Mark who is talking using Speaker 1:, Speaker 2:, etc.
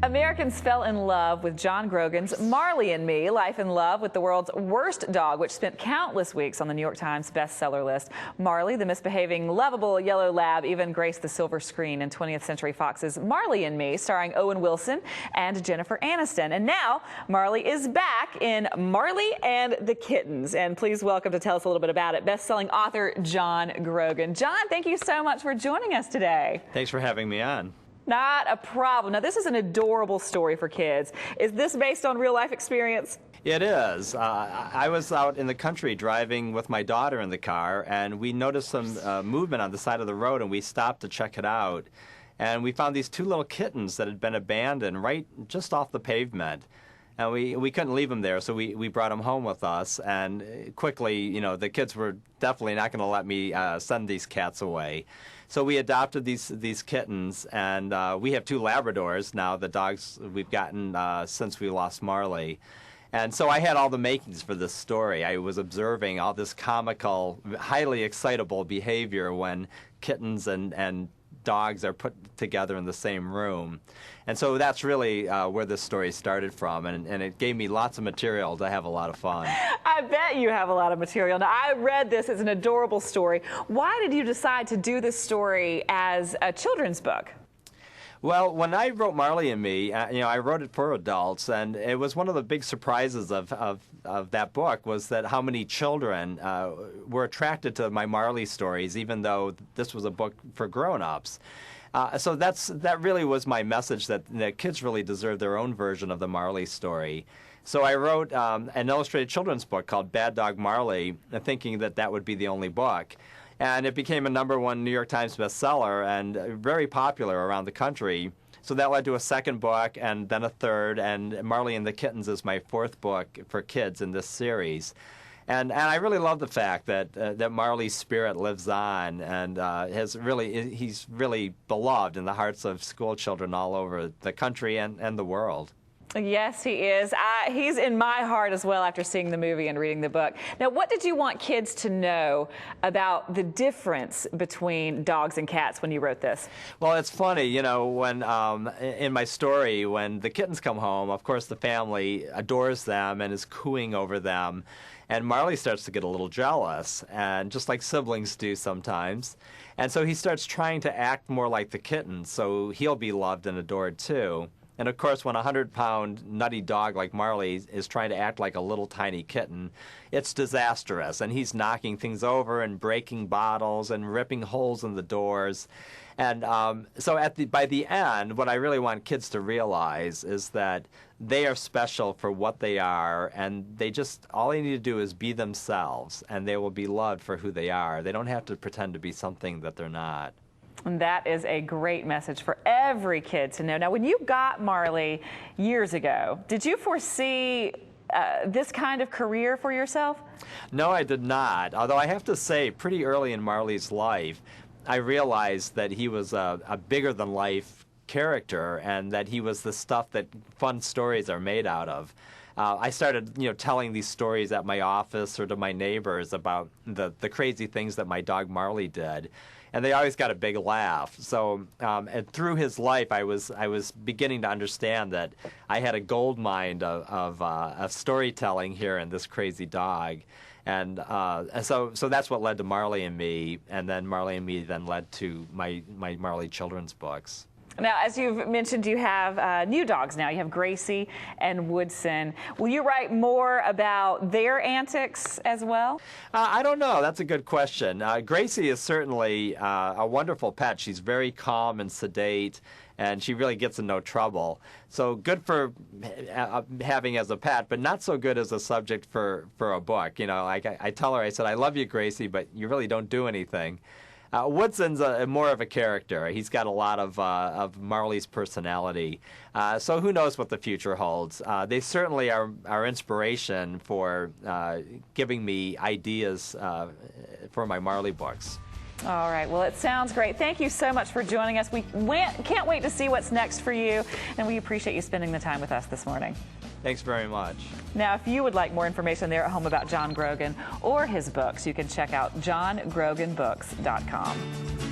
Speaker 1: Americans fell in love with John Grogan's Marley and Me, Life in Love with the World's Worst Dog, which spent countless weeks on the New York Times bestseller list. Marley, the misbehaving, lovable yellow lab, even graced the silver screen in 20th Century Fox's Marley and Me, starring Owen Wilson and Jennifer Aniston. And now Marley is back in Marley and the Kittens. And please welcome to tell us a little bit about it, best-selling author John Grogan. John, thank you so much for joining us today.
Speaker 2: Thanks for having me on.
Speaker 1: Not a problem. Now, this is an adorable story for kids. Is this based on real-life experience?
Speaker 2: It is. I was out in the country driving with my daughter in the car, and we noticed some movement on the side of the road, and we stopped to check it out. And we found these two little kittens that had been abandoned right just off the pavement. And we couldn't leave them there, so we brought them home with us. And quickly, you know, the kids were definitely not going to let me send these cats away. So we adopted these kittens, and we have two Labradors now, the dogs we've gotten since we lost Marley. And so I had all the makings for this story. I was observing all this comical, highly excitable behavior when kittens and dogs are put together in the same room. And so that's really where this story started from, and it gave me lots of material to have a lot of fun.
Speaker 1: I bet you have a lot of material. Now, I read this as an adorable story. Why did you decide to do this story as a children's book?
Speaker 2: Well, when I wrote Marley and Me, I wrote it for adults, and it was one of the big surprises of that book was that how many children were attracted to my Marley stories, even though this was a book for grown-ups. So that really was my message, that kids really deserve their own version of the Marley story. So I wrote an illustrated children's book called Bad Dog Marley, thinking that that would be the only book. And it became a #1 New York Times bestseller and very popular around the country. So that led to a second book and then a third, and Marley and the Kittens is my fourth book for kids in this series. And I really love the fact that Marley's spirit lives on and he's really beloved in the hearts of school children all over the country and the world.
Speaker 1: Yes, he is. He's in my heart as well after seeing the movie and reading the book. Now, what did you want kids to know about the difference between dogs and cats when you wrote this?
Speaker 2: Well, it's funny, you know, when in my story, when the kittens come home, of course the family adores them and is cooing over them. And Marley starts to get a little jealous, and just like siblings do sometimes. And so he starts trying to act more like the kittens, so he'll be loved and adored too. And of course, when a 100-pound nutty dog like Marley is trying to act like a little tiny kitten, it's disastrous. And he's knocking things over and breaking bottles and ripping holes in the doors. And so by the end, what I really want kids to realize is that they are special for what they are, and all they need to do is be themselves, and they will be loved for who they are. They don't have to pretend to be something that they're not.
Speaker 1: And that is a great message for every kid to know. Now, when you got Marley years ago, did you foresee this kind of career for yourself?
Speaker 2: No, I did not. Although I have to say, pretty early in Marley's life, I realized that he was a bigger-than-life character and that he was the stuff that fun stories are made out of. I started, telling these stories at my office or to my neighbors about the crazy things that my dog Marley did. And they always got a big laugh. So and through his life, I was beginning to understand that I had a gold mine of storytelling here in this crazy dog. And so that's what led to Marley and Me, and then Marley and Me then led to my Marley children's books.
Speaker 1: Now, as you've mentioned, you have new dogs now. You have Gracie and Woodson. Will you write more about their antics as well?
Speaker 2: I don't know. That's a good question. Gracie is certainly a wonderful pet. She's very calm and sedate, and she really gets in no trouble. So good for having as a pet, but not so good as a subject for a book. Like I tell her, I said, I love you, Gracie, but you really don't do anything. Woodson's more of a character. He's got a lot of Marley's personality. So who knows what the future holds. They certainly are inspiration for giving me ideas for my Marley books.
Speaker 1: All right. Well, it sounds great. Thank you so much for joining us. We can't wait to see what's next for you, and we appreciate you spending the time with us this morning.
Speaker 2: Thanks very much.
Speaker 1: Now, if you would like more information there at home about John Grogan or his books, you can check out johngroganbooks.com.